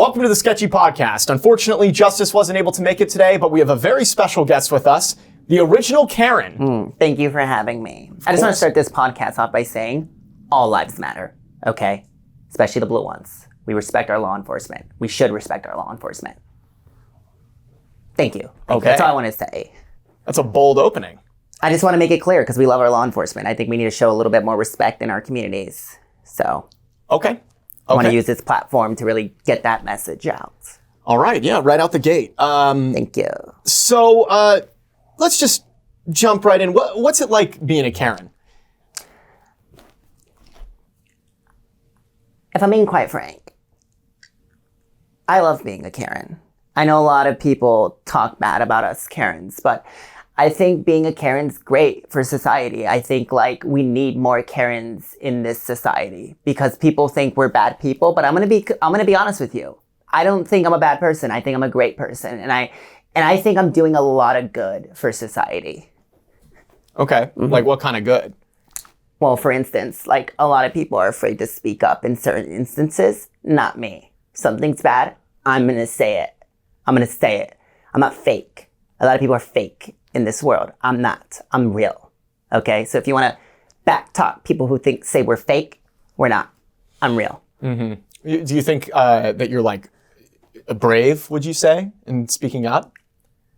Welcome to the Sketchy Podcast. Unfortunately, Justus wasn't able to make it today, but we have a very special guest with us, the original Karen. Thank you for having me. I just want to start this podcast off by saying all lives matter, okay? Especially the blue ones. We respect our law enforcement. We should respect our law enforcement. Thank you. That's all I want to say. That's a bold opening. I just want to make it clear because we love our law enforcement. I think we need to show a little bit more respect in our communities. So, I want to use this platform to really get that message out. All right, yeah, right out the gate. Thank you. So, let's just jump right in. What's it like being a Karen? If I'm being quite frank, I love being a Karen. I know a lot of people talk bad about us Karens, but I think being a Karen's great for society. I think we need more Karens in this society because people think we're bad people, but I'm going to be honest with you. I don't think I'm a bad person. I think I'm a great person. And I think I'm doing a lot of good for society. Okay. Like what kind of good? Well, for instance, a lot of people are afraid to speak up in certain instances. Not me. Something's bad. I'm going to say it. I'm going to say it. I'm not fake. A lot of people are fake in this world. I'm not. I'm real. Okay? So if you want to back talk people who say we're fake, we're not. I'm real. Mm-hmm. Do you think that you're brave, would you say, in speaking up?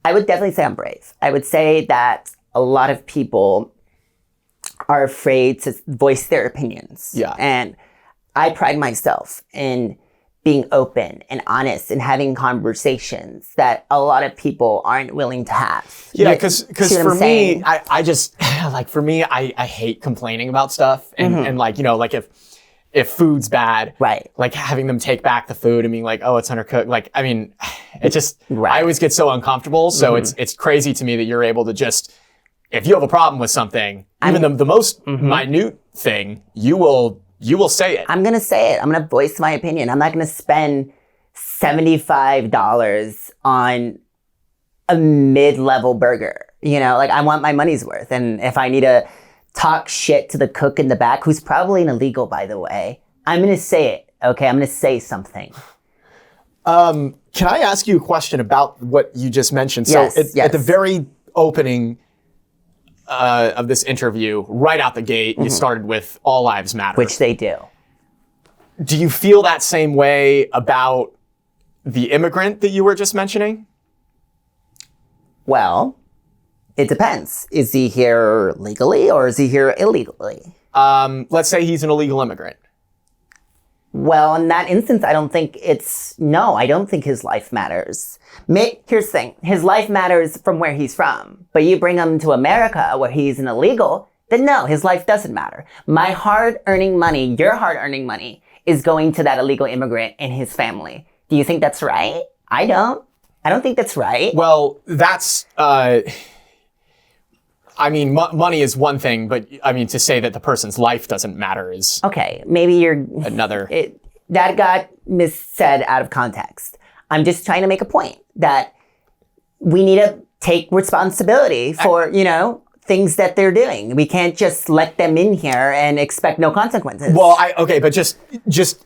I would definitely say I'm brave. I would say that a lot of people are afraid to voice their opinions. Yeah. And I pride myself in being open and honest and having conversations that a lot of people aren't willing to have. Yeah, because for me, I just, for me, I hate complaining about stuff. And, if food's bad, right? Having them take back the food and being oh, it's undercooked. It just, I always get so uncomfortable. So it's crazy to me that you're able to just, if you have a problem with something, even the most minute thing, you will say it. I'm going to say it. I'm going to voice my opinion. I'm not going to spend $75 on a mid-level burger. I want my money's worth. And if I need to talk shit to the cook in the back, who's probably an illegal, by the way, I'm going to say it. Okay? I'm going to say something. Can I ask you a question about what you just mentioned? Yes, So at the very opening of this interview, right out the gate, you started with all lives matter. Which they do. Do you feel that same way about the immigrant that you were just mentioning? Well, it depends. Is he here legally or is he here illegally? Let's say he's an illegal immigrant. Well, in that instance, I don't think his life matters. Here's the thing. His life matters from where he's from. But you bring him to America where he's an illegal, then no, his life doesn't matter. My hard-earning money, your hard-earning money, is going to that illegal immigrant and his family. Do you think that's right? I don't. I don't think that's right. Well, that's... money is one thing, but to say that the person's life doesn't matter is... Okay, maybe you're... Another... That got missaid out of context. I'm just trying to make a point that we need to take responsibility for, things that they're doing. We can't just let them in here and expect no consequences. Well, but just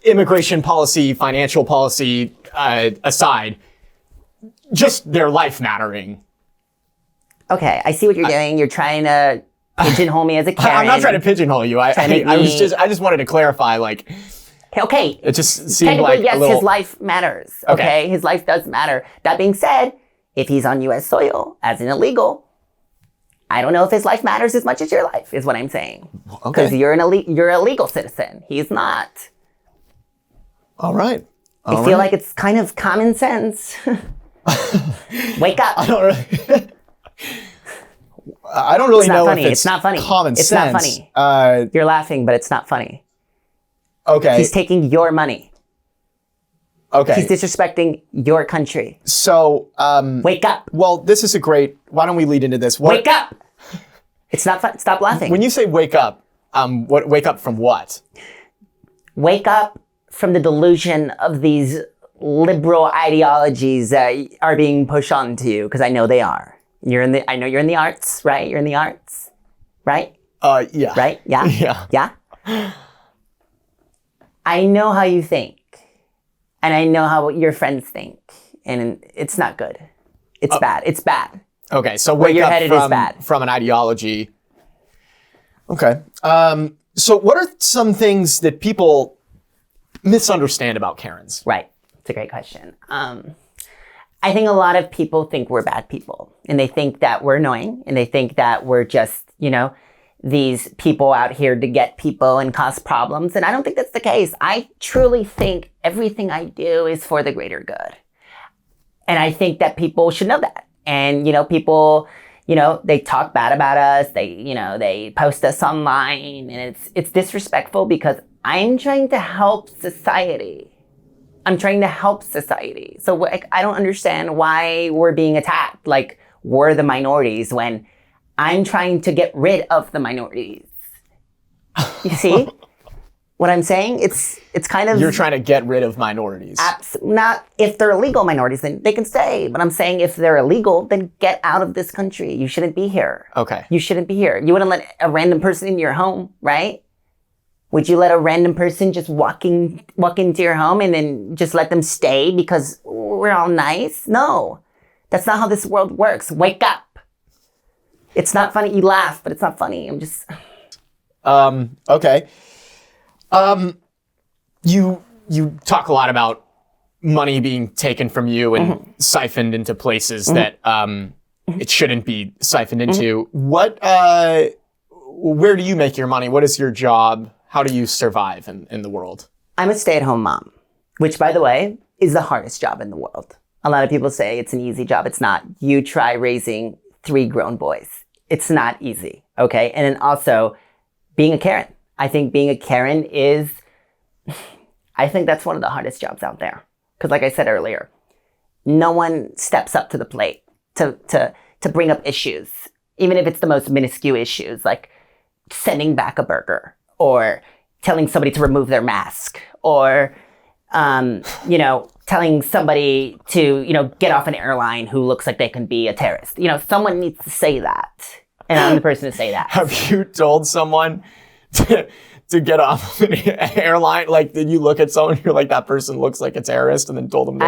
immigration policy, financial policy aside, just their life mattering. Okay, I see what you're doing. You're trying to pigeonhole me as a Karen. I'm not trying to pigeonhole you. I just wanted to clarify, okay. It just seemed like yes, a little... his life matters. Okay, his life does matter. That being said, if he's on U.S. soil as an illegal, I don't know if his life matters as much as your life, is what I'm saying. Because you're a legal citizen. He's not. All right. I feel like it's kind of common sense. Wake up. I don't really know funny. if it's not funny. Common it's sense. It's not funny. You're laughing, but it's not funny. Okay. He's taking your money. Okay. He's disrespecting your country. So, wake up. Well, this is why don't we lead into this? Wake up. It's not fun. Stop laughing. When you say wake up, wake up from what? Wake up from the delusion of these liberal ideologies that are being pushed onto you, because I know they are. I know you're in the arts, right? You're in the arts, right? Yeah. Right? Yeah? Yeah. Yeah? I know how you think. And I know how your friends think. And it's not good. It's bad. It's bad. Okay, so wake up is bad. From an ideology. Okay. So what are some things that people misunderstand about Karens? Right. It's a great question. I think a lot of people think we're bad people. And they think that we're annoying. And they think that we're just, these people out here to get people and cause problems. And I don't think that's the case. I truly think everything I do is for the greater good. And I think that people should know that. And, people, they talk bad about us. They post us online, and it's disrespectful because I'm trying to help society. So I don't understand why we're being attacked like we're the minorities when I'm trying to get rid of the minorities. You see what I'm saying? It's kind of... You're trying to get rid of minorities. Not if they're illegal minorities, then they can stay. But I'm saying if they're illegal, then get out of this country. You shouldn't be here. Okay. You shouldn't be here. You wouldn't let a random person in your home, right? Would you let a random person just walk into your home and then just let them stay because we're all nice? No. That's not how this world works. Wake up. It's not funny. You laugh, but it's not funny. I'm just... Okay. You talk a lot about money being taken from you and siphoned into places that it shouldn't be siphoned into. Where do you make your money? What is your job? How do you survive in the world? I'm a stay-at-home mom, which, by the way, is the hardest job in the world. A lot of people say it's an easy job. It's not. You try raising 3 grown boys. It's not easy, okay? And then also, being a Karen. I think being a Karen is... I think that's one of the hardest jobs out there. Because like I said earlier, no one steps up to the plate to bring up issues, even if it's the most minuscule issues, like sending back a burger or telling somebody to remove their mask or, telling somebody to, get off an airline who looks like they can be a terrorist. Someone needs to say that. And I'm the person to say that. Have you told someone to get off an airline? Like, did you look at someone, you're like, that person looks like a terrorist, and then told them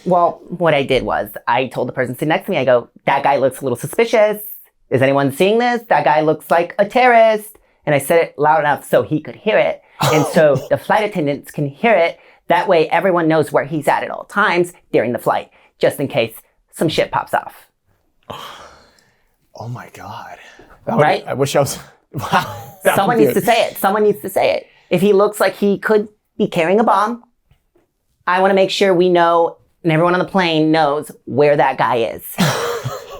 what I did was I told the person sitting next to me, I go, that guy looks a little suspicious. Is anyone seeing this? That guy looks like a terrorist. And I said it loud enough so he could hear it. And so the flight attendants can hear it. That way everyone knows where he's at all times during the flight, just in case some shit pops off. Oh my God. Right? I wish I was... Wow. Someone needs to say it. If he looks like he could be carrying a bomb, I want to make sure we know, and everyone on the plane knows where that guy is.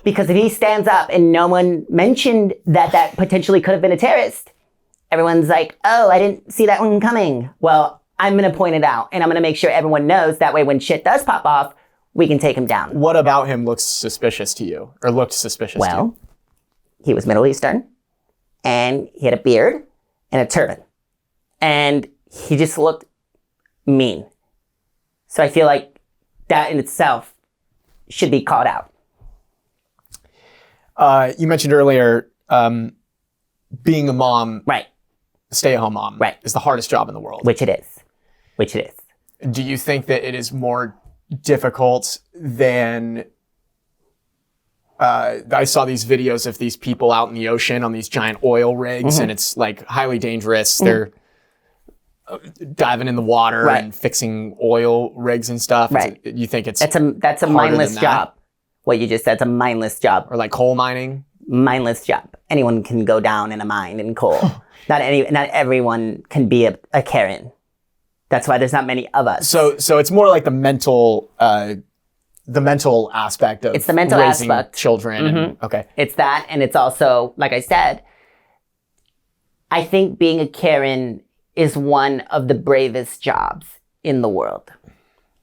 Because if he stands up and no one mentioned that potentially could have been a terrorist, everyone's like, oh, I didn't see that one coming. Well, I'm going to point it out, and I'm going to make sure everyone knows. That way when shit does pop off, we can take him down. What about him looks suspicious to you, or looked suspicious to you? Well, he was Middle Eastern. And he had a beard and a turban. And he just looked mean. So I feel like that in itself should be called out. You mentioned earlier being a mom, right? Stay-at-home mom, right, is the hardest job in the world. Which it is. Do you think that it is more difficult than... I saw these videos of these people out in the ocean on these giant oil rigs, and it's like highly dangerous. They're diving in the water and fixing oil rigs and stuff. Right. You think that's a mindless job. What you just said's a mindless job. Or like coal mining? Mindless job. Anyone can go down in a mine in coal. Not everyone can be a Karen. That's why there's not many of us. So it's more like the mental aspect of it's the mental raising aspect. Children. And, okay. It's that, and it's also, like I said, I think being a Karen is one of the bravest jobs in the world.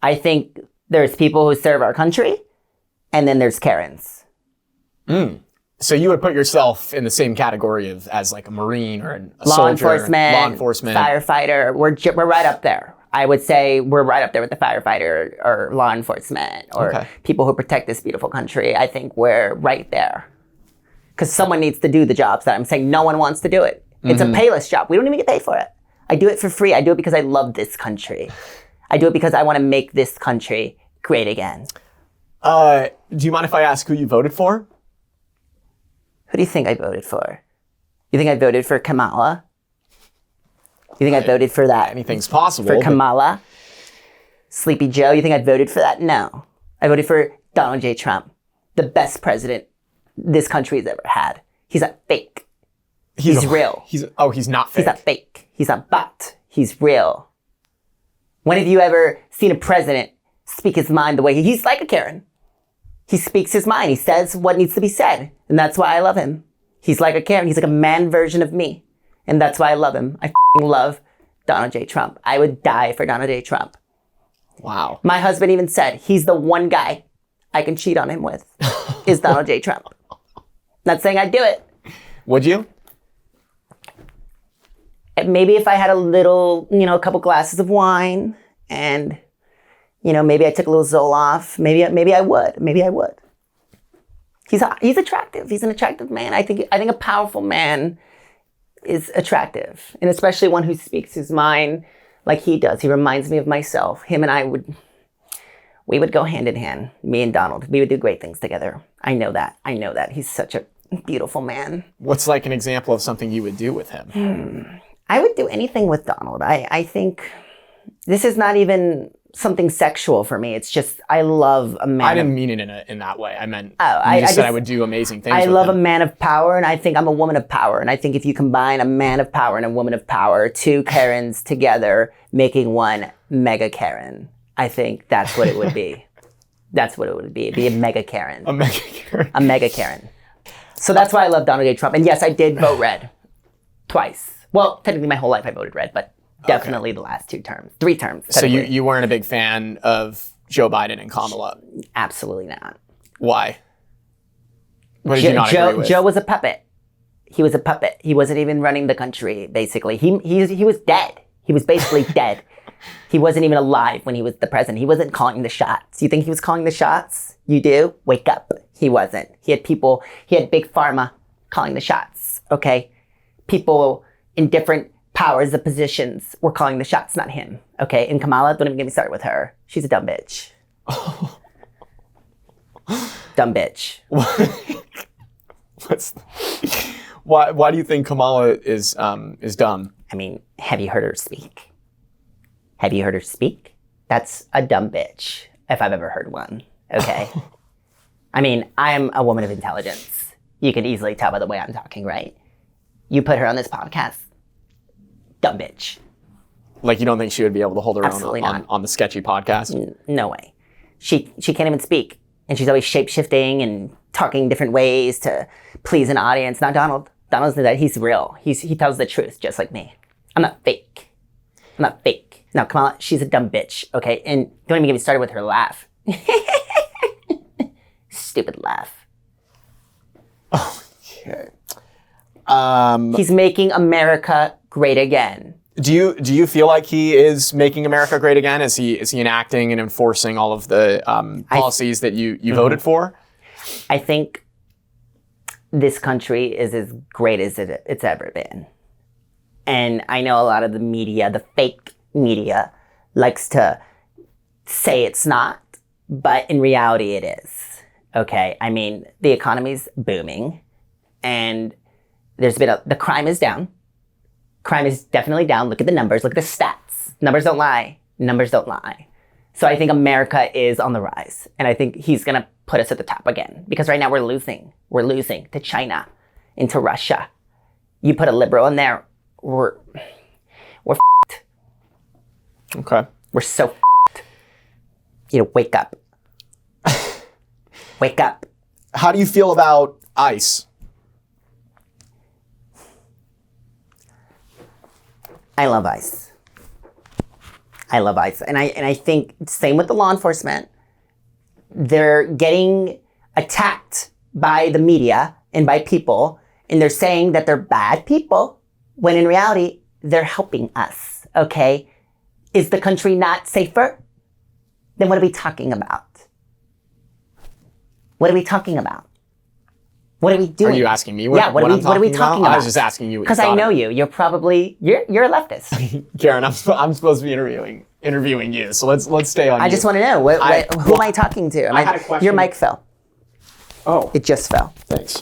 I think there's people who serve our country, and then there's Karens. So you would put yourself in the same category as like a Marine or a law soldier, enforcement, firefighter. We're right up there. I would say we're right up there with the firefighter or law enforcement or people who protect this beautiful country. I think we're right there. Because someone needs to do the jobs that I'm saying no one wants to do it. It's a payless job. We don't even get paid for it. I do it for free. I do it because I love this country. I do it because I want to make this country great again. Do you mind if I ask who you voted for? Who do you think I voted for? You think I voted for Kamala? You think I voted for that? Anything's possible. For Kamala? Sleepy Joe, you think I voted for that? No. I voted for Donald J. Trump, the best president this country has ever had. He's not fake. He's real. He's not fake. He's not fake. He's not bot. He's real. When have you ever seen a president speak his mind the way he's like a Karen? He speaks his mind. He says what needs to be said. And that's why I love him. He's like a Karen. He's like a man version of me. And that's why I love him. I love Donald J. Trump. I would die for Donald J. Trump. Wow. My husband even said he's the one guy I can cheat on him with is Donald J. Trump. Not saying I'd do it. Would you? Maybe if I had a little, a couple glasses of wine and, maybe I took a little Zoloft. Maybe I would. Maybe I would. He's attractive. He's an attractive man. I think a powerful man is attractive, and especially one who speaks his mind like he does. He reminds me of myself. Him and I we would go hand in hand. Me and Donald. We would do great things together. I know that. He's such a beautiful man. What's like an example of something you would do with him? I would do anything with Donald. I think this is not even something sexual for me. It's just, I love a man. I didn't mean it in that way. I meant, you just said I would do amazing things with him. I love a man of power, and I think I'm a woman of power. And I think if you combine a man of power and a woman of power, two Karens together, making one mega Karen, I think that's what it would be. That's what it would be. It'd be a mega Karen. A mega Karen. A mega Karen. So that's why I love Donald J. Trump. And yes, I did vote red. Twice. Well, technically my whole life I voted red, but definitely the last 3 terms. So you weren't a big fan of Joe Biden and Kamala? Absolutely not. Why? What did you not agree with? Joe was a puppet. He was a puppet. He wasn't even running the country, basically. He was dead. He was basically dead. He wasn't even alive when he was the president. He wasn't calling the shots. You think he was calling the shots? You do? Wake up. He wasn't. He had big pharma calling the shots, okay? People in different powers of positions were calling the shots, not him, okay? And Kamala, don't even get me started with her. She's a dumb bitch. Dumb bitch. Why do you think Kamala is dumb? I mean, have you heard her speak? Have you heard her speak? That's a dumb bitch, if I've ever heard one, okay? I mean, I'm a woman of intelligence. You can easily tell by the way I'm talking, right? You put her on this podcast, dumb bitch. Like, you don't think she would be able to hold her Absolutely own on the Sketchy Podcast? No way. She can't even speak. And she's always shape-shifting and talking different ways to please an audience. Not Donald. Donald's that he's real. He tells the truth, just like me. I'm not fake. Now, Kamala, she's a dumb bitch, okay? And don't even get me started with her laugh. Stupid laugh. Okay. He's making America great again. Do you feel like he is making America great again? Is he enacting and enforcing all of the policies that you voted for? I think this country is as great as it's ever been. And I know a lot of the media, the fake media, likes to say it's not, but in reality it is. Okay, I mean, the economy's booming, and the crime is down. Crime is definitely down. Look at the numbers. Look at the stats. Numbers don't lie. So I think America is on the rise. And I think he's going to put us at the top again. Because right now we're losing. We're losing to China, into Russia. You put a liberal in there, we're f***ed. Okay. We're so f***ed. Wake up. Wake up. How do you feel about ICE? I love ICE. And I think same with the law enforcement. They're getting attacked by the media and by people, and they're saying that they're bad people, when in reality, they're helping us, okay? Is the country not safer? Then what are we talking about? What are we talking about? What are we doing? Are you asking me what are we talking about? I was just asking you what you thought. Because I know you. You're a leftist. Karen, I'm supposed to be interviewing you, so let's stay on. I just want to know who am I talking to? I had a question. Your mic fell. Oh, it just fell. Thanks.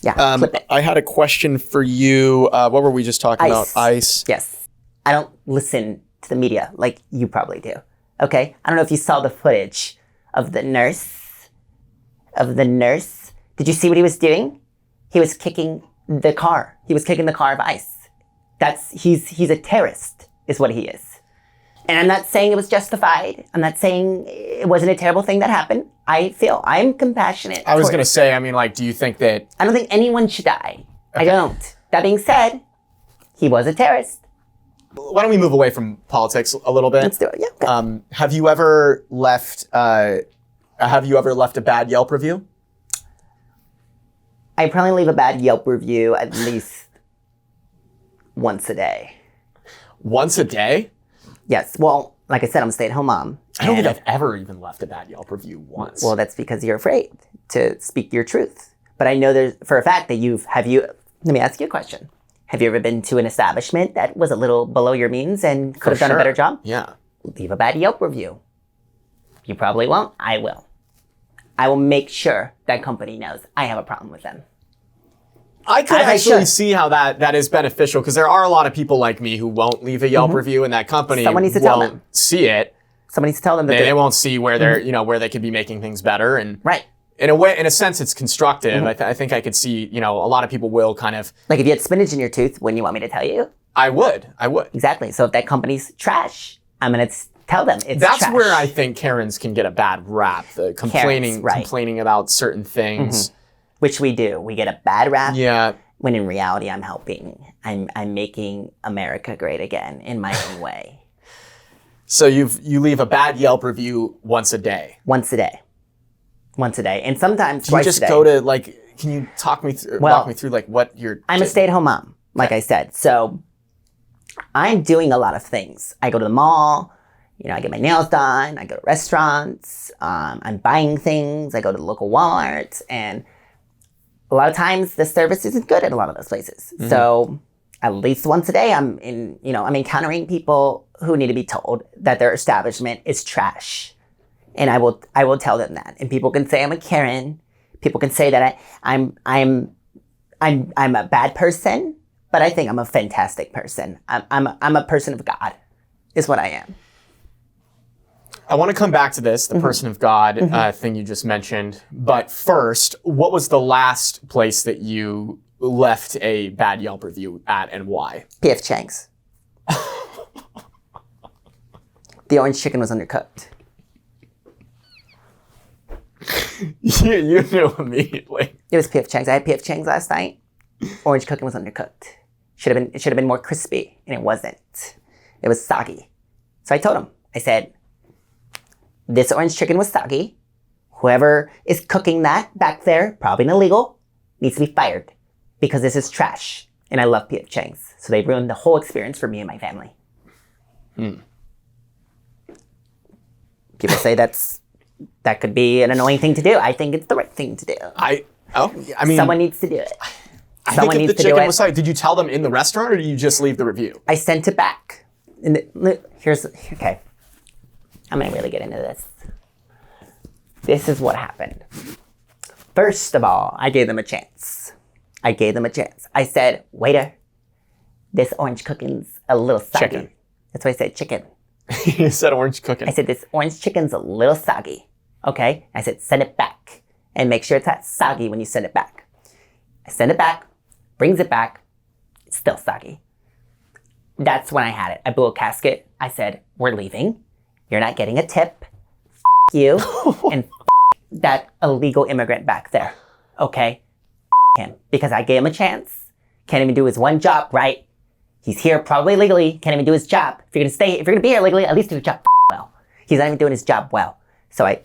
Yeah, flip it. I had a question for you. What were we just talking about? Ice. Yes. I don't listen to the media like you probably do. Okay? I don't know if you saw the footage of the nurse. Did you see what he was doing? He was kicking the car. He was kicking the car of Ice. He's a terrorist, is what he is. And I'm not saying it was justified. I'm not saying it wasn't a terrible thing that happened. I'm compassionate. I was going to say, I mean, like, do you think that... I don't think anyone should die. Okay. I don't. That being said, he was a terrorist. Why don't we move away from politics a little bit? Let's do it, yeah. Okay. Have you ever left a bad Yelp review? I probably leave a bad Yelp review at least once a day. Once a day? Yes. Well, like I said, I'm a stay-at-home mom. I don't think I've ever even left a bad Yelp review once. Well, that's because you're afraid to speak your truth. But I know there's for a fact that let me ask you a question. Have you ever been to an establishment that was a little below your means and could have done a better job? Yeah. Leave a bad Yelp review. You probably won't. I will. I will make sure that company knows I have a problem with them. I could actually see how that is beneficial because there are a lot of people like me who won't leave a Yelp review, and that company Someone needs to tell them. See it. Someone needs to tell them that they won't see where they're where they could be making things better. And right. In a sense, it's constructive. I think I could see a lot of people will kind of like if you had spinach in your tooth, wouldn't you want me to tell you? I would. Exactly. So if that company's trash, I'm gonna tell them it's That's trash. where I think Karens can get a bad rap. The complaining about certain things, which we do. We get a bad rap. Yeah. When in reality, I'm helping. I'm making America great again in my own way. So you leave a bad Yelp review once a day. Once a day, and sometimes twice a day. You just go to like. Can you walk me through like what you're? I'm a stay-at-home mom, like I said. So I'm doing a lot of things. I go to the mall. I get my nails done. I go to restaurants. I'm buying things. I go to the local Walmart, and a lot of times the service isn't good at a lot of those places. Mm-hmm. So at least once a day, I'm encountering people who need to be told that their establishment is trash, and I will tell them that. And people can say I'm a Karen. People can say that I'm a bad person, but I think I'm a fantastic person. I'm a person of God, is what I am. I want to come back to this, the person of God thing you just mentioned. But first, what was the last place that you left a bad Yelp review at and why? P.F. Chang's. The orange chicken was undercooked. You knew immediately. It was P.F. Chang's. I had P.F. Chang's last night. Orange chicken was undercooked. It should have been more crispy, and it wasn't. It was soggy. So I told him. I said, this orange chicken was soggy. Whoever is cooking that back there, probably illegal, needs to be fired because this is trash. And I love P.F. Chang's. So they ruined the whole experience for me and my family. People say that could be an annoying thing to do. I think it's the right thing to do. I mean, someone needs to do it. I think if the chicken was soggy, did you tell them in the restaurant or did you just leave the review? I sent it back. Okay. I'm going to really get into this. This is what happened. First of all, I gave them a chance. I said, waiter, this orange cooking's a little soggy. Chicken. That's why I said chicken. You said orange cooking. I said, this orange chicken's a little soggy. Okay? I said, send it back. And make sure it's not soggy when you send it back. I send it back, brings it back, it's still soggy. That's when I had it. I blew a casket. I said, we're leaving. You're not getting a tip. You and that illegal immigrant back there. Okay? Him. Because I gave him a chance. Can't even do his one job right. He's here probably legally. Can't even do his job. If you're gonna be here legally, at least do the job well. He's not even doing his job well. So I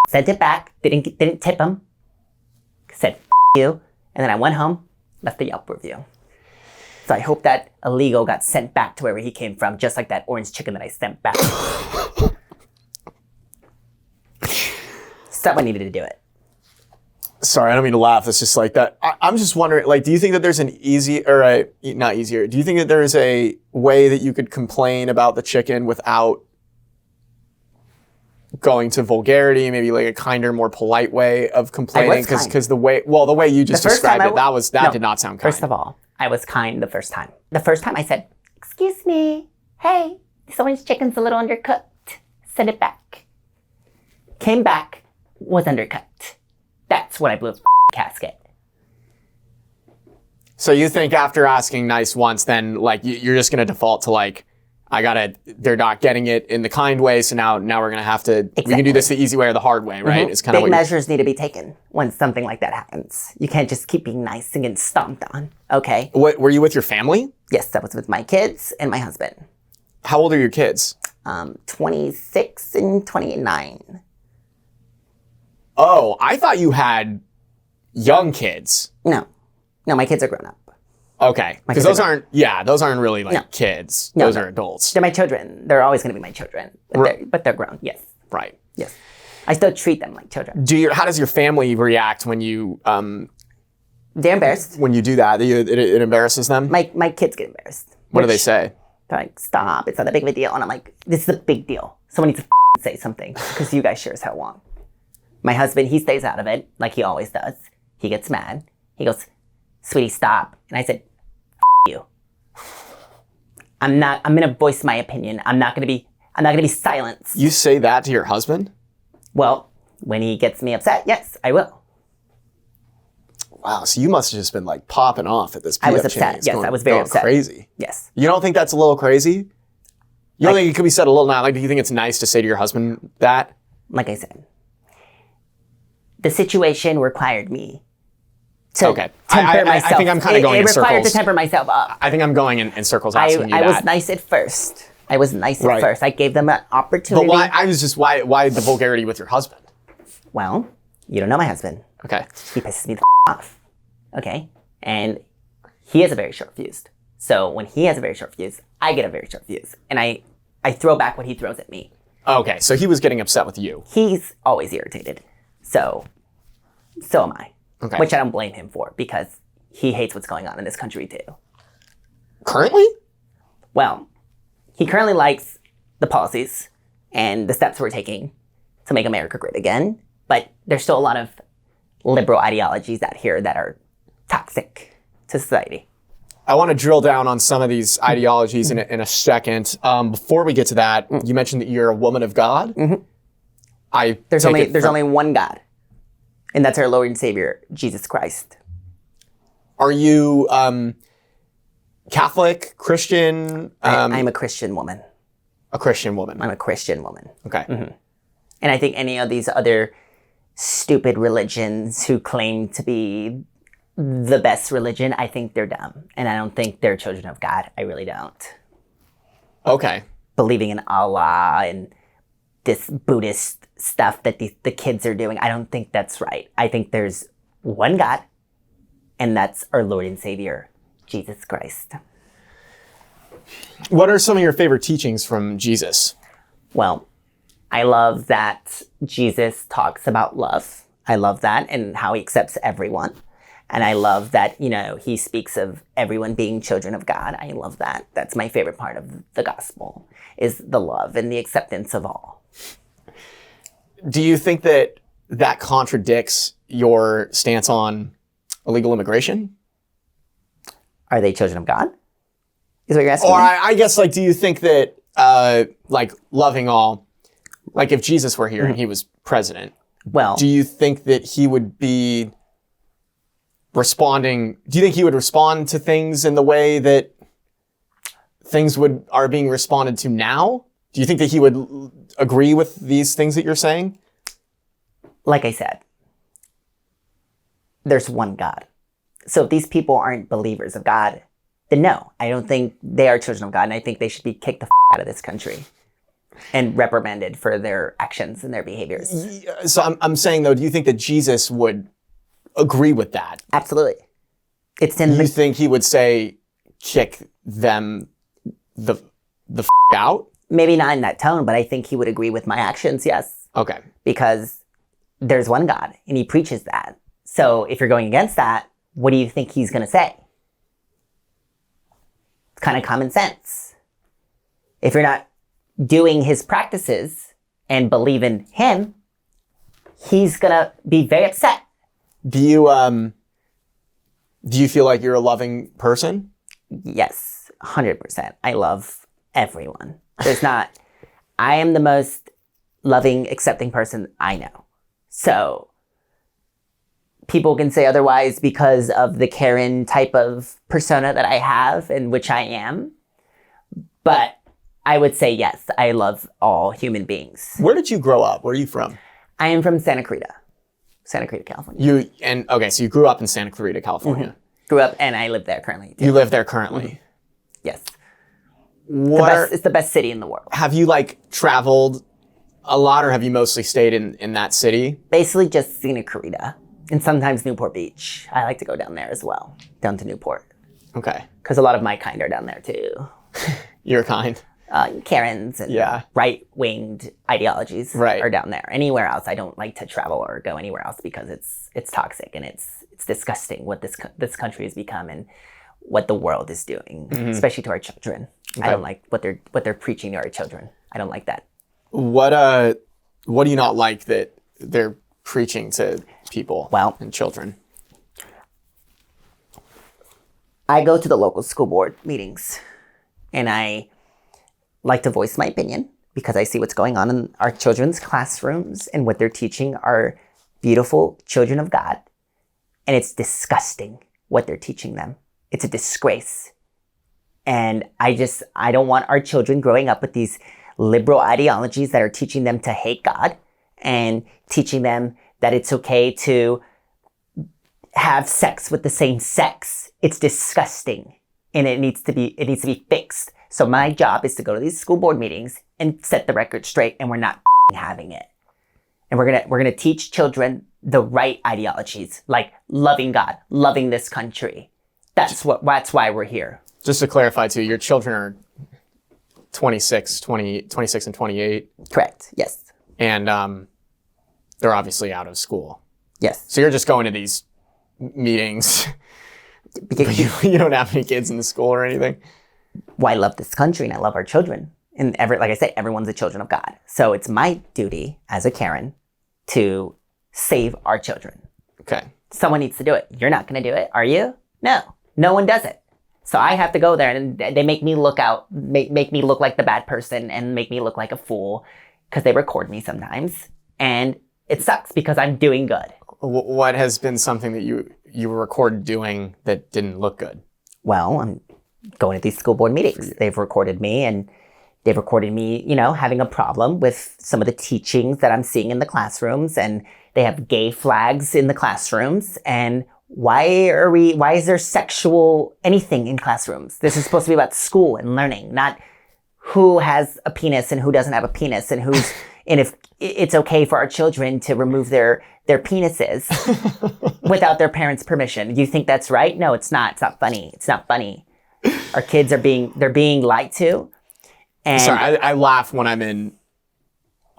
sent it back. Didn't tip him. Said you. And then I went home, left a Yelp review. So I hope that illegal got sent back to wherever he came from, just like that orange chicken that I sent back. Someone needed to do it. Sorry, I don't mean to laugh. It's just like that. I'm just wondering, do you think that there's an not easier, do you think that there is a way that you could complain about the chicken without going to vulgarity, maybe like a kinder, more polite way of complaining? Because the way you just described it, that did not sound kind. First of all, I was kind the first time. The first time I said, "Excuse me, hey, this orange chicken's a little undercooked. Send it back." Came back, was undercut. That's when I blew a casket. So you think after asking nice once, then like you're just gonna default to like, they're not getting it in the kind way, so now we're gonna have to, we can do this the easy way or the hard way, right? It's kind of big measures need to be taken when something like that happens. You can't just keep being nice and get stomped on, okay? What, were you with your family? Yes, I was with my kids and my husband. How old are your kids? 26 and 29. Oh, I thought you had young kids. No, my kids are grown up. Okay, because those aren't really like kids. Those are adults. They're my children. They're always going to be my children, but they're grown. Yes. Right. Yes. I still treat them like children. How does your family react when you They're embarrassed. When you do that? It embarrasses them. My kids get embarrassed. What do they say? They're like, "Stop! It's not that big of a deal." And I'm like, "This is a big deal. Someone needs to say something because you guys sure as hell won't." My husband, he stays out of it like he always does. He gets mad. He goes, "Sweetie, stop." And I said, "You. I'm going to voice my opinion. I'm not going to be silenced." You say that to your husband? Well, when he gets me upset, yes, I will. Wow, so you must have just been like popping off at this PF I was upset. Yes, I was very upset. Crazy. Yes. You don't think that's a little crazy? You don't think it could be said a little now? Like, do you think it's nice to say to your husband that? Like I said, the situation required me to temper myself. I think I'm kind of going in circles. It required to temper myself up. I think I'm going in circles asking you that. I was nice at first. I gave them an opportunity. But why the vulgarity with your husband? Well, you don't know my husband. Okay. He pisses me the off. Okay? And he has a very short fuse. So when he has a very short fuse, I get a very short fuse. And I throw back what he throws at me. Okay, so he was getting upset with you. He's always irritated. So am I. Okay. Which I don't blame him for because he hates what's going on in this country too. Currently? Well, he currently likes the policies and the steps we're taking to make America great again. But there's still a lot of liberal ideologies out here that are toxic to society. I want to drill down on some of these ideologies in a second. Before we get to that, you mentioned that you're a woman of God. Mm-hmm. There's only one God, and that's our Lord and Savior, Jesus Christ. Are you Catholic, Christian? I'm a Christian woman. A Christian woman. I'm a Christian woman. Okay. Mm-hmm. And I think any of these other stupid religions who claim to be the best religion, I think they're dumb. And I don't think they're children of God. I really don't. Okay. Believing in Allah and this Buddhist stuff that the kids are doing, I don't think that's right. I think there's one God, and that's our Lord and Savior, Jesus Christ. What are some of your favorite teachings from Jesus? Well, I love that Jesus talks about love. I love that and how he accepts everyone. And I love that, he speaks of everyone being children of God. I love that. That's my favorite part of the gospel, is the love and the acceptance of all. Do you think that contradicts your stance on illegal immigration? Are they children of God? Is what you're asking? Or I guess, do you think that, loving all, if Jesus were here and he was president, do you think that he would be responding? Do you think he would respond to things in the way that things are being responded to now? Do you think that he would agree with these things that you're saying? Like I said, there's one God. So if these people aren't believers of God, then no, I don't think they are children of God, and I think they should be kicked the out of this country and reprimanded for their actions and their behaviors. So I'm saying, though, do you think that Jesus would agree with that? Absolutely. You think he would say, kick them the out? Maybe not in that tone, but I think he would agree with my actions, yes. Okay. Because there's one God, and he preaches that. So if you're going against that, what do you think he's going to say? It's kind of common sense. If you're not doing his practices and believe in him, he's gonna be very upset. Do you feel like you're a loving person? Yes, 100%. I love everyone. I am the most loving, accepting person I know. So people can say otherwise because of the Karen type of persona that I have, and which I am. But I would say yes, I love all human beings. Where did you grow up? Where are you from? I am from Santa Clarita, California. So you grew up in Santa Clarita, California. Mm-hmm. Grew up, and I live there currently. Too. You live there currently? Mm-hmm. Yes. It's the best city in the world. Have you traveled a lot, or have you mostly stayed in that city? Basically just Santa Clarita, and sometimes Newport Beach. I like to go down there as well, down to Newport. Okay. Because a lot of my kind are down there too. Your kind? Karens and right-winged ideologies are down there. Anywhere else, I don't like to travel or go anywhere else because it's toxic and it's disgusting what this country has become and what the world is doing, especially to our children. Okay. I don't like what they're preaching to our children. I don't like that. What do you not like that they're preaching to people and children? I go to the local school board meetings, and I like to voice my opinion because I see what's going on in our children's classrooms and what they're teaching our beautiful children of God. And it's disgusting what they're teaching them. It's a disgrace. And I don't want our children growing up with these liberal ideologies that are teaching them to hate God and teaching them that it's okay to have sex with the same sex. It's disgusting, and it needs to be fixed. So my job is to go to these school board meetings and set the record straight, and we're not having it. And we're gonna teach children the right ideologies, like loving God, loving this country. That's why we're here. Just to clarify too, your children are 26 and 28. Correct. Yes. And they're obviously out of school. Yes. So you're just going to these meetings. You don't have any kids in the school or anything? Well, I love this country and I love our children. And like I say, everyone's a children of God. So it's my duty as a Karen to save our children. Okay. Someone needs to do it. You're not going to do it, are you? No one does it. So I have to go there, and they make me look like the bad person and make me look like a fool because they record me sometimes. And it sucks because I'm doing good. What has been something that you were recorded doing that didn't look good? Well, I'm going to these school board meetings. They've recorded me, having a problem with some of the teachings that I'm seeing in the classrooms, and they have gay flags in the classrooms. And why is there sexual anything in classrooms? This is supposed to be about school and learning, not who has a penis and who doesn't have a penis and who's, and if it's okay for our children to remove their penises without their parents' permission. Do you think that's right? No, it's not. It's not funny. It's not funny. Our kids they're being lied to. And sorry, I laugh when I'm in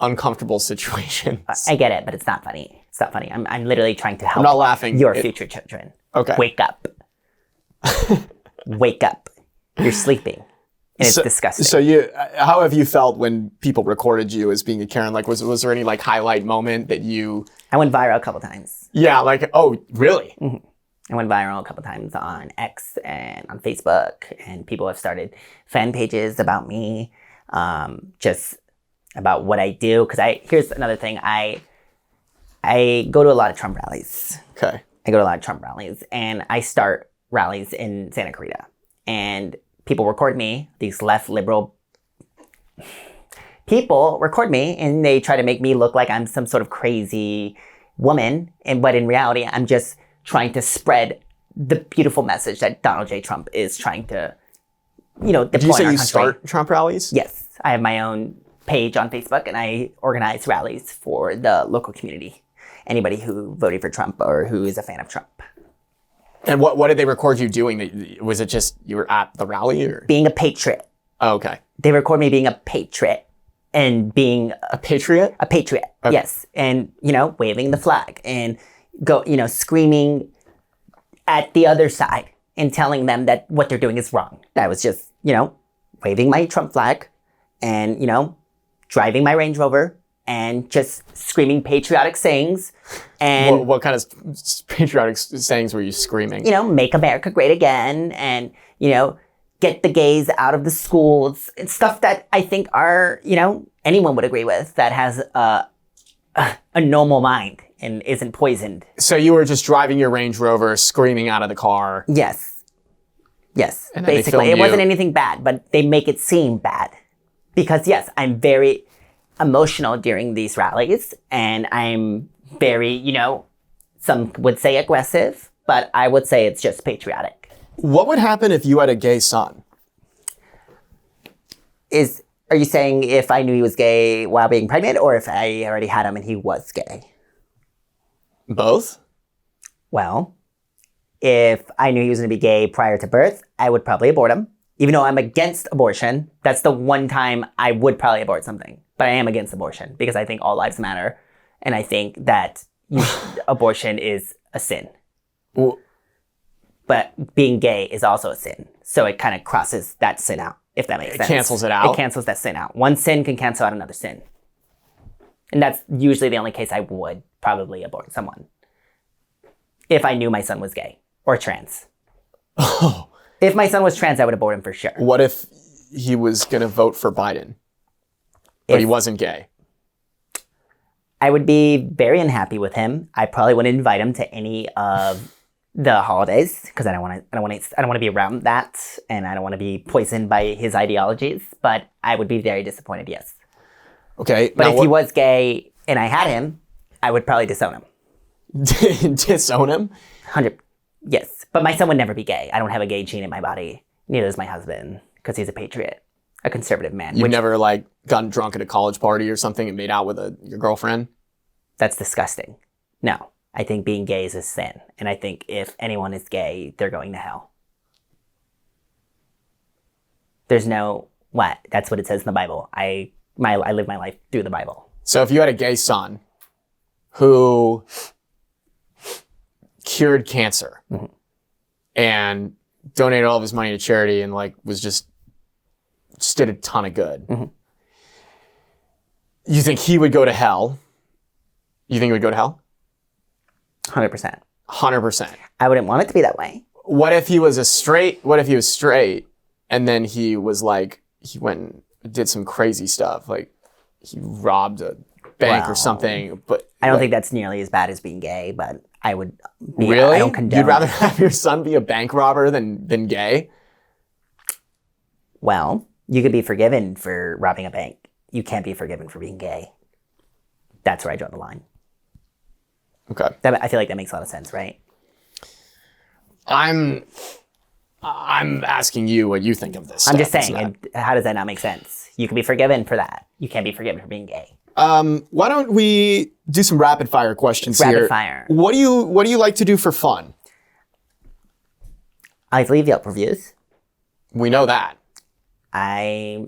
uncomfortable situations. I get it, but it's not funny. It's not funny. I'm literally trying to help. I'm not laughing. Your future children. Okay. Wake up. Wake up. You're sleeping. And it's disgusting. So how have you felt when people recorded you as being a Karen? Like, was there any highlight moment that you... I went viral a couple times. Yeah, oh, really? Mm-hmm. I went viral a couple times on X and on Facebook, and people have started fan pages about me, just about what I do. Because here's another thing. I go to a lot of Trump rallies. Okay. I go to a lot of Trump rallies, and I start rallies in Santa Clarita. And people record me, these left liberal people record me, and they try to make me look like I'm some sort of crazy woman. But in reality, I'm just trying to spread the beautiful message that Donald J. Trump is trying to, deploy. Did you say in our you country. start Trump rallies? Yes. I have my own page on Facebook, and I organize rallies for the local community. Anybody who voted for Trump or who is a fan of Trump. And what did they record you doing? Was it just you were at the rally? Or? Being a patriot. Oh, okay. They record me being a patriot and being... A patriot? A patriot, okay. Yes. And, waving the flag and screaming at the other side and telling them that what they're doing is wrong. I was just, waving my Trump flag and, driving my Range Rover and just screaming patriotic sayings. And what kind of patriotic sayings were you screaming? Make America great again, and, get the gays out of the schools. It's stuff that I think are, anyone would agree with that has a normal mind and isn't poisoned. So you were just driving your Range Rover, screaming out of the car. Yes. And Basically, it wasn't anything bad, but they make it seem bad. Because yes, I'm very emotional during these rallies, and I'm very, some would say aggressive, but I would say it's just patriotic. What would happen if you had a gay son? Are you saying if I knew he was gay while being pregnant, or if I already had him and he was gay? Both? Well, if I knew he was going to be gay prior to birth, I would probably abort him. Even though I'm against abortion, that's the one time I would probably abort something. But I am against abortion because I think all lives matter. And I think that abortion is a sin. Well, but being gay is also a sin. So it kind of crosses that sin out, if that makes sense. It cancels it out? It cancels that sin out. One sin can cancel out another sin. And that's usually the only case I would probably abort someone. If I knew my son was gay or trans. Oh. If my son was trans, I would abort him for sure. What if he was going to vote for Biden, but he wasn't gay? I would be very unhappy with him. I probably wouldn't invite him to any of the holidays because I don't want to be around that, and I don't want to be poisoned by his ideologies. But I would be very disappointed. Yes. Okay. But if he was gay and I had him, I would probably disown him. Disown him? 100. Yes. But my son would never be gay. I don't have a gay gene in my body. Neither does my husband because he's a patriot, a conservative man. You've never gotten drunk at a college party or something and made out with your girlfriend? That's disgusting. No. I think being gay is a sin. And I think if anyone is gay, they're going to hell. There's no, what? That's what it says in the Bible. I live my life through the Bible. So if you had a gay son who cured cancer and donated all of his money to charity and was just did a ton of good, you think he would go to hell? You think he would go to hell? 100%. 100%. I wouldn't want it to be that way. What if he was straight and then he was he went and did some crazy stuff, he robbed a bank or something? But I don't think that's nearly as bad as being gay, but I would be, really? I don't condone. You'd rather have your son be a bank robber than gay? Well, you could be forgiven for robbing a bank. You can't be forgiven for being gay. That's where I draw the line. Okay. I feel like that makes a lot of sense, right? I'm asking you what you think of this. I'm just saying, and how does that not make sense? You can be forgiven for that. You can't be forgiven for being gay. Why don't we do some rapid fire questions here? Rapid fire. What do you like to do for fun? I like to leave Yelp reviews. We know that. I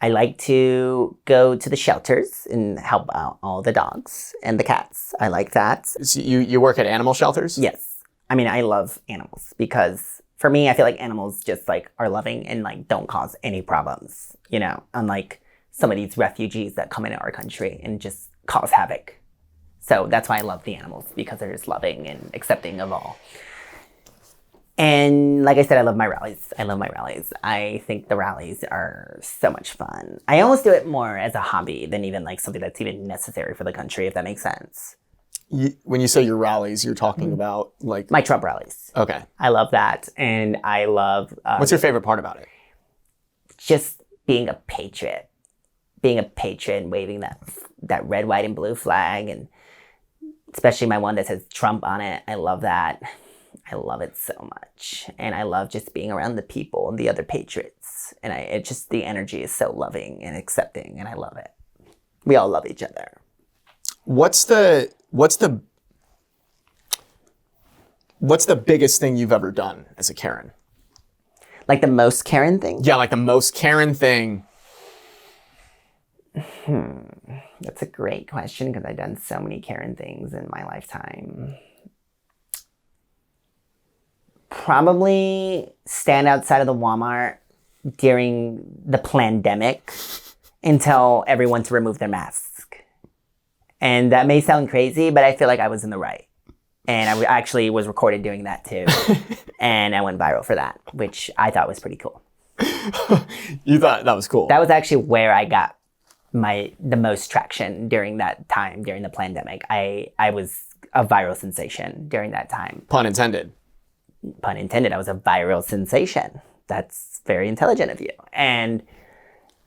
like to go to the shelters and help out all the dogs and the cats. I like that. So you work at animal shelters? Yes. I mean, I love animals because for me, I feel like animals just are loving and don't cause any problems, unlike some of these refugees that come into our country and just cause havoc. So that's why I love the animals, because they're just loving and accepting of all. And like I said, I love my rallies. I think the rallies are so much fun. I almost do it more as a hobby than even something that's even necessary for the country, if that makes sense. When you say your rallies, you're talking about my Trump rallies. Okay. I love that. And I love... What's your favorite part about it? Just being a patriot. Being a patriot and waving that red, white, and blue flag. And especially my one that says Trump on it. I love that. I love it so much. And I love just being around the people and the other patriots. And the energy is so loving and accepting, and I love it. We all love each other. What's the biggest thing you've ever done as a Karen? The most Karen thing? Yeah, the most Karen thing. That's a great question because I've done so many Karen things in my lifetime. Probably stand outside of the Walmart during the pandemic and tell everyone to remove their masks. And that may sound crazy, but I feel like I was in the right. And I actually was recorded doing that too. And I went viral for that, which I thought was pretty cool. You thought that was cool? That was actually where I got the most traction during that time, during the pandemic. I was a viral sensation during that time. Pun intended. Pun intended. I was a viral sensation. That's very intelligent of you. And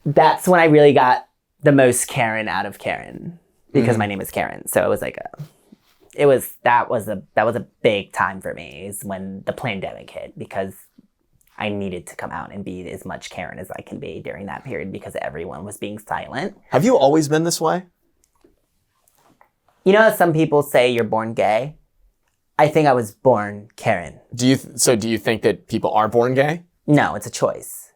that's when I really got the most Karen out of Karen, because my name is Karen. So it was like that was a big time for me, is when the pandemic hit, because I needed to come out and be as much Karen as I can be during that period, because everyone was being silent. Have you always been this way? You know, some people say you're born gay. I think I was born Karen. Do you think that people are born gay? No, it's a choice.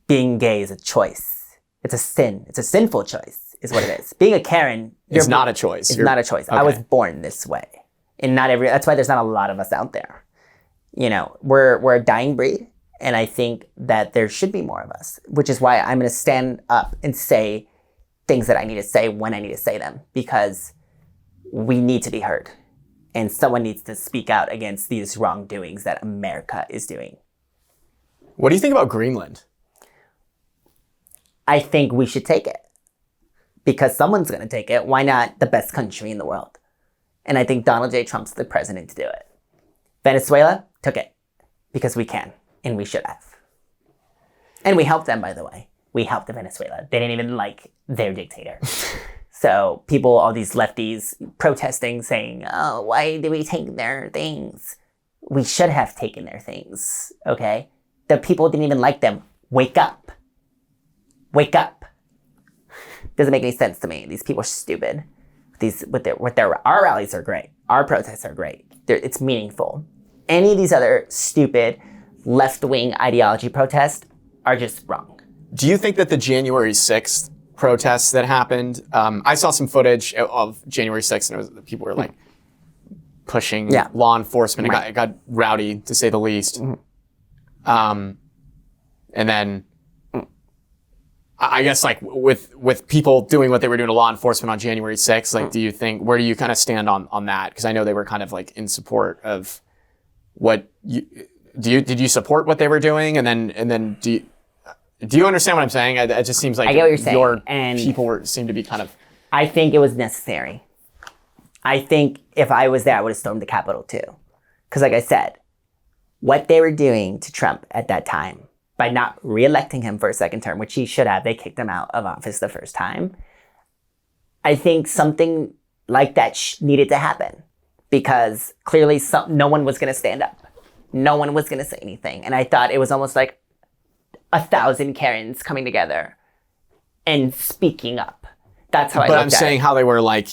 Being gay is a choice. It's a sin. It's a sinful choice, is what it is. Being a Karen, it's not a choice. It's not a choice. Okay. I was born this way. And that's why there's not a lot of us out there. You know, we're a dying breed. And I think that there should be more of us, which is why I'm going to stand up and say things that I need to say when I need to say them, because we need to be heard. And someone needs to speak out against these wrongdoings that America is doing. What do you think about Greenland? I think we should take it, because someone's going to take it. Why not the best country in the world? And I think Donald J. Trump's the president to do it. Venezuela took it because we can, and we should have. And we helped them, by the way. We helped Venezuela. They didn't even like their dictator. So people, all these lefties protesting, saying, oh, why did we take their things? We should have taken their things, okay? The people didn't even like them. Wake up. Wake up. Doesn't make any sense to me. These people are stupid. Our rallies are great. Our protests are great. It's meaningful. Any of these other stupid left-wing ideology protests are just wrong. Do you think that the January 6th protests that happened, I saw some footage of January 6th, and people were like pushing law enforcement. Right. It got rowdy, to say the least. And then I guess, like, with people doing what they were doing to law enforcement on January 6th, like, where do you kind of stand on that? Because I know they were kind of like in support of what did you support what they were doing? And then do you understand what I'm saying? It just seems like I get what you're saying. And people seem to be kind of... I think it was necessary. I think if I was there, I would have stormed the Capitol too. Because like I said, what they were doing to Trump at that time, by not re-electing him for a second term, which he should have, they kicked him out of office the first time. I think something like that needed to happen, because clearly no one was going to stand up. No one was going to say anything. And I thought it was almost like 1,000 Karens coming together and speaking up. That's how I looked at it. But I'm saying how they were, like,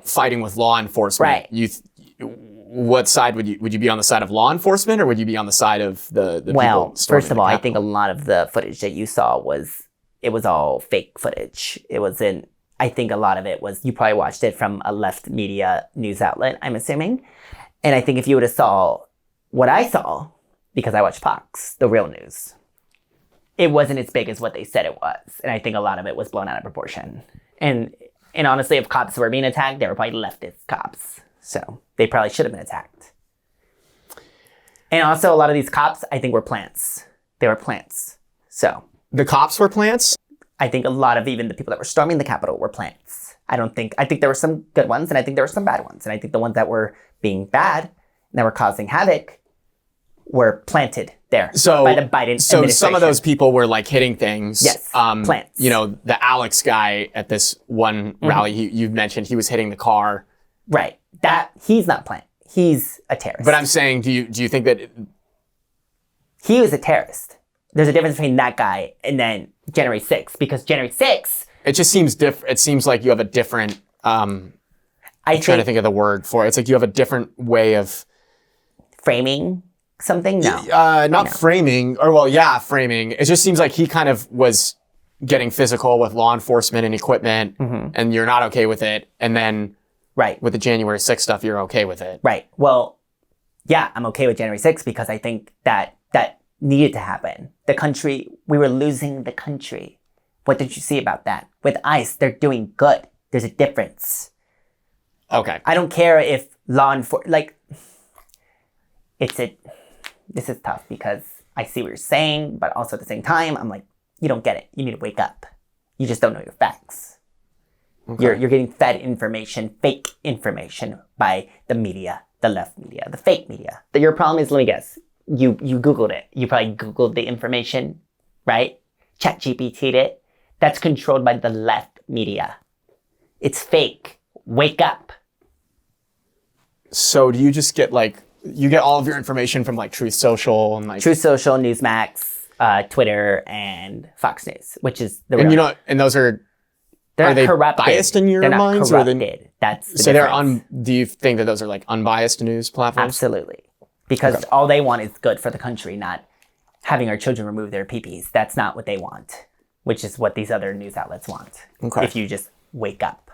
fighting with law enforcement. Right. What side would you be on the side of law enforcement, or would you be on the side of the people? Well, first of all, I think a lot of the footage that you saw was all fake footage. I think a lot of it was, you probably watched it from a left media news outlet, I'm assuming. And I think if you would have saw what I saw, because I watched Fox, the real news, it wasn't as big as what they said it was. And I think a lot of it was blown out of proportion. And honestly, if cops were being attacked, they were probably leftist cops. So they probably should have been attacked. And also, a lot of these cops, I think, were plants. They were plants. So the cops were plants? I think a lot of even the people that were storming the Capitol were plants. I think there were some good ones, and I think there were some bad ones. And I think the ones that were being bad and that were causing havoc were planted there by the Biden administration. So some of those people were, like, hitting things. Yes, plants. The Alex guy at this one rally you've mentioned, he was hitting the car. Right. He's not plant. He's a terrorist. But I'm saying, do you think that he was a terrorist? There's a difference between that guy and then January 6th, because January 6th... It just seems different. It seems like you have a different... I'm trying to think of the word for it. It's like you have a different way of... Framing something? No. Framing. Framing. It just seems like he kind of was getting physical with law enforcement and equipment, and you're not okay with it. And then... Right. With the January 6th stuff, you're okay with it. Right. Well, yeah, I'm okay with January 6th, because I think that needed to happen. We were losing the country. What did you see about that? With ICE, they're doing good. There's a difference. Okay. I don't care if law enforcement, like, this is tough because I see what you're saying, but also at the same time, I'm like, you don't get it. You need to wake up. You just don't know your facts. Okay. You're getting fed information, fake information by the media, the left media, the fake media. Your problem is, let me guess, you Googled it. You probably Googled the information, right? ChatGPT'd it. That's controlled by the left media. It's fake. Wake up. So do you just get you get all of your information from Truth Social and Truth Social, Newsmax, Twitter, and Fox News, which is the real. And those are they corrupted. Biased in your minds? Corrupted. Or that's the so difference. do you think that those are unbiased news platforms? Absolutely. Because all they want is good for the country, not having our children remove their peepees. That's not what they want, which is what these other news outlets want. Okay. If you just wake up.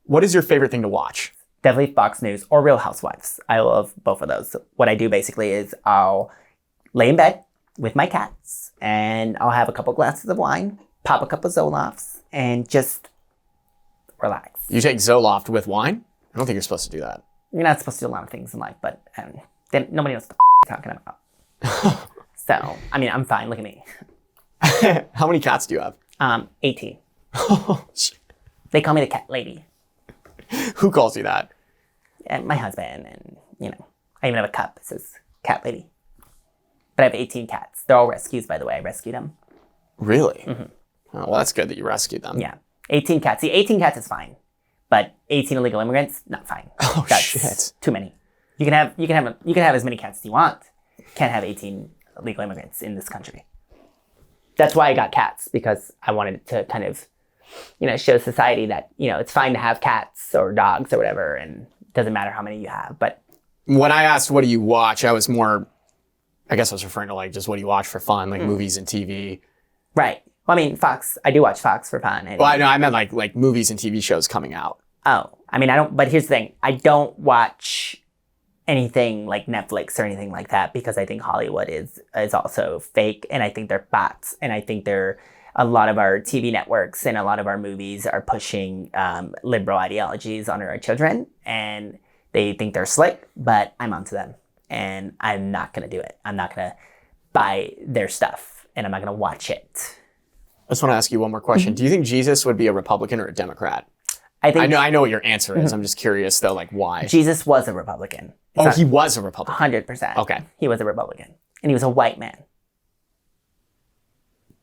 What is your favorite thing to watch? Definitely Fox News or Real Housewives. I love both of those. What I do basically is I'll lay in bed with my cats and I'll have a couple glasses of wine, pop a couple Zolofts, and just relax. You take Zoloft with wine? I don't think you're supposed to do that. You're not supposed to do a lot of things in life, but then nobody knows what the you're talking about. So, I mean, I'm fine. Look at me. How many cats do you have? 18. They call me the cat lady. Who calls you that? And my husband, and I even have a cup that says cat lady. But I have 18 cats. They're all rescues, by the way. I rescued them. Really? Mm-hmm. Oh, well, that's good that you rescued them. Yeah. 18 cats. See, 18 cats is fine. But 18 illegal immigrants, not fine. Oh, that's shit. Too many. You can have as many cats as you want. You can't have 18 illegal immigrants in this country. That's why I got cats, because I wanted to kind of, show society that, it's fine to have cats or dogs or whatever, and it doesn't matter how many you have. But when I asked, what do you watch? I was referring to just what do you watch for fun, movies and TV. Right. Well, I mean, Fox, I do watch Fox for fun. Well, I know, I meant like movies and TV shows coming out. Oh, I mean, I don't, but here's the thing. I don't watch anything like Netflix or anything like that, because I think Hollywood is also fake, and I think they're bots, and I think a lot of our TV networks and a lot of our movies are pushing liberal ideologies on our children, and they think they're slick, but I'm onto them, and I'm not going to do it. I'm not going to buy their stuff, and I'm not going to watch it. I just want to ask you one more question. Mm-hmm. Do you think Jesus would be a Republican or a Democrat? I know what your answer is. Mm-hmm. I'm just curious though, why? Jesus was a Republican. He was a Republican. 100%. Okay. He was a Republican. And he was a white man.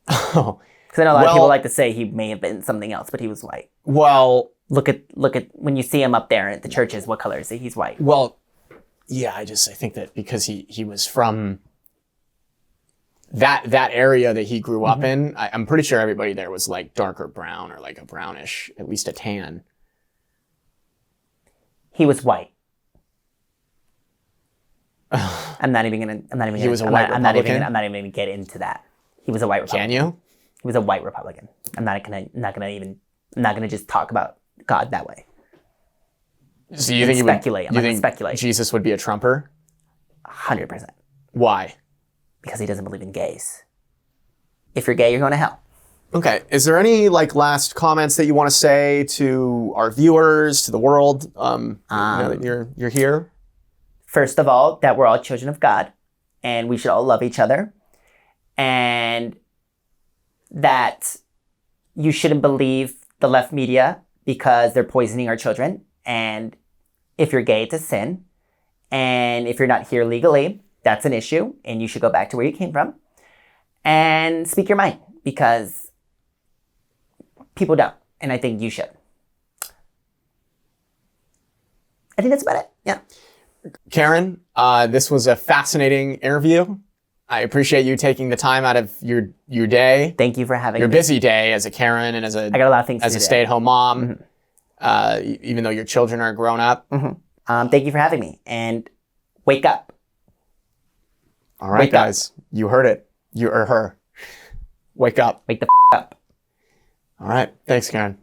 Oh. Because I know a lot of people like to say he may have been something else, but he was white. Well, look at when you see him up there at the churches, what color is he? He's white. Well, yeah, I think that because he was from that area that he grew up in, I'm pretty sure everybody there was darker brown or a brownish, at least a tan. He was white. I'm not even gonna. He was a white Republican? I'm not even gonna get into that. He was a white Republican. Can you? He was a white Republican. I'm not gonna just talk about God that way. So you think speculate? I'm not gonna speculate. Jesus would be a Trumper? 100%. Why? Because he doesn't believe in gays. If you're gay, you're going to hell. Okay. Is there any last comments that you want to say to our viewers, to the world? Now that you're here. First of all, that we're all children of God, and we should all love each other, and that you shouldn't believe the left media because they're poisoning our children. And if you're gay, it's a sin. And if you're not here legally, that's an issue, and you should go back to where you came from and speak your mind, because people don't, and I think you should. I think that's about it. Yeah. Karen, this was a fascinating interview. I appreciate you taking the time out of your day. Thank you for having your me. busy day as a Karen and I got a lot of things as a stay-at-home mom. Mm-hmm. Even though your children are grown up. Mm-hmm. Thank you for having me, and wake up. All right, guys, you heard it. You or her. Wake up. Wake the up. All right. Thanks, Karen.